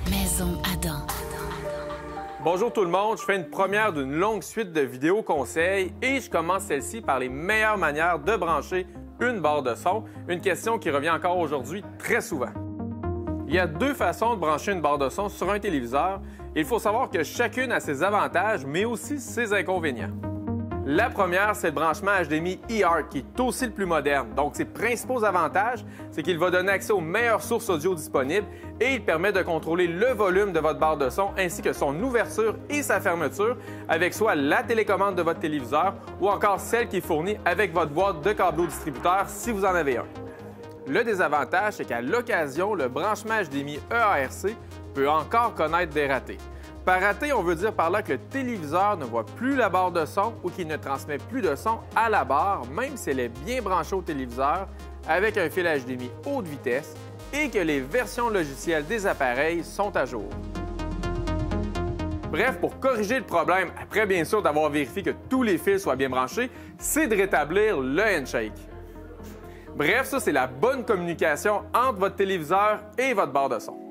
Maison Adam. Bonjour tout le monde, je fais une première d'une longue suite de vidéos conseils et je commence celle-ci par les meilleures manières de brancher une barre de son, une question qui revient encore aujourd'hui très souvent. Il y a deux façons de brancher une barre de son sur un téléviseur et il faut savoir que chacune a ses avantages mais aussi ses inconvénients. La première, c'est le branchement HDMI eARC qui est aussi le plus moderne. Donc, ses principaux avantages, c'est qu'il va donner accès aux meilleures sources audio disponibles et il permet de contrôler le volume de votre barre de son ainsi que son ouverture et sa fermeture avec soit la télécommande de votre téléviseur ou encore celle qui est fournie avec votre boîte de câbleau distributeur si vous en avez un. Le désavantage, c'est qu'à l'occasion, le branchement HDMI eARC peut encore connaître des ratés. Par raté, on veut dire par là que le téléviseur ne voit plus la barre de son ou qu'il ne transmet plus de son à la barre, même si elle est bien branchée au téléviseur avec un fil HDMI haute vitesse et que les versions logicielles des appareils sont à jour. Bref, pour corriger le problème, après bien sûr d'avoir vérifié que tous les fils soient bien branchés, c'est de rétablir le handshake. Bref, ça c'est la bonne communication entre votre téléviseur et votre barre de son.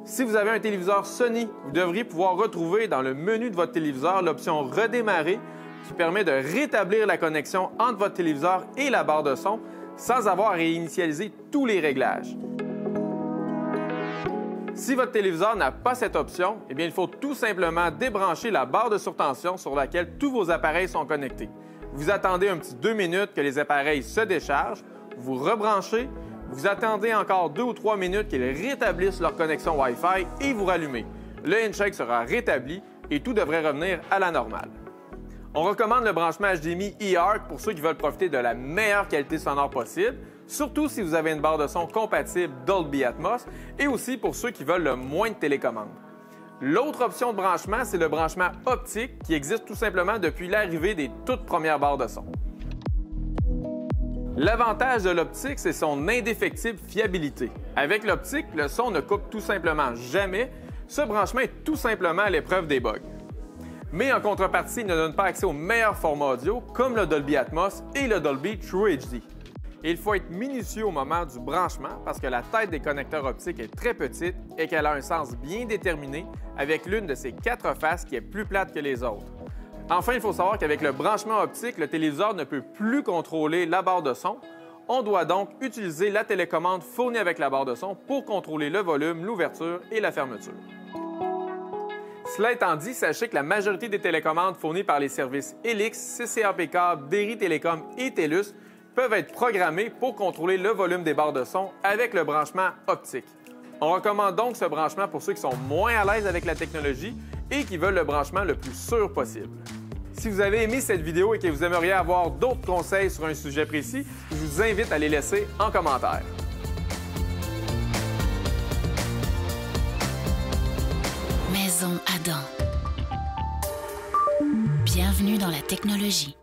Si vous avez un téléviseur Sony, vous devriez pouvoir retrouver dans le menu de votre téléviseur l'option Redémarrer qui permet de rétablir la connexion entre votre téléviseur et la barre de son sans avoir à réinitialiser tous les réglages. Si votre téléviseur n'a pas cette option, eh bien, il faut tout simplement débrancher la barre de surtension sur laquelle tous vos appareils sont connectés. Vous attendez un petit 2 minutes que les appareils se déchargent, vous rebranchez, vous attendez encore 2 ou 3 minutes qu'ils rétablissent leur connexion Wi-Fi et vous rallumez. Le handshake sera rétabli et tout devrait revenir à la normale. On recommande le branchement HDMI eARC pour ceux qui veulent profiter de la meilleure qualité sonore possible, surtout si vous avez une barre de son compatible Dolby Atmos et aussi pour ceux qui veulent le moins de télécommande. L'autre option de branchement, c'est le branchement optique qui existe tout simplement depuis l'arrivée des toutes premières barres de son. L'avantage de l'optique, c'est son indéfectible fiabilité. Avec l'optique, le son ne coupe tout simplement jamais. Ce branchement est tout simplement à l'épreuve des bugs. Mais en contrepartie, il ne donne pas accès aux meilleurs formats audio comme le Dolby Atmos et le Dolby True HD. Et il faut être minutieux au moment du branchement parce que la tête des connecteurs optiques est très petite et qu'elle a un sens bien déterminé avec l'une de ses 4 faces qui est plus plate que les autres. Enfin, il faut savoir qu'avec le branchement optique, le téléviseur ne peut plus contrôler la barre de son. On doit donc utiliser la télécommande fournie avec la barre de son pour contrôler le volume, l'ouverture et la fermeture. Cela étant dit, sachez que la majorité des télécommandes fournies par les services Helix, CCAP Câble, Derry Télécom et TELUS peuvent être programmées pour contrôler le volume des barres de son avec le branchement optique. On recommande donc ce branchement pour ceux qui sont moins à l'aise avec la technologie et qui veulent le branchement le plus sûr possible. Si vous avez aimé cette vidéo et que vous aimeriez avoir d'autres conseils sur un sujet précis, je vous invite à les laisser en commentaire. Maison Adam. Bienvenue dans la technologie.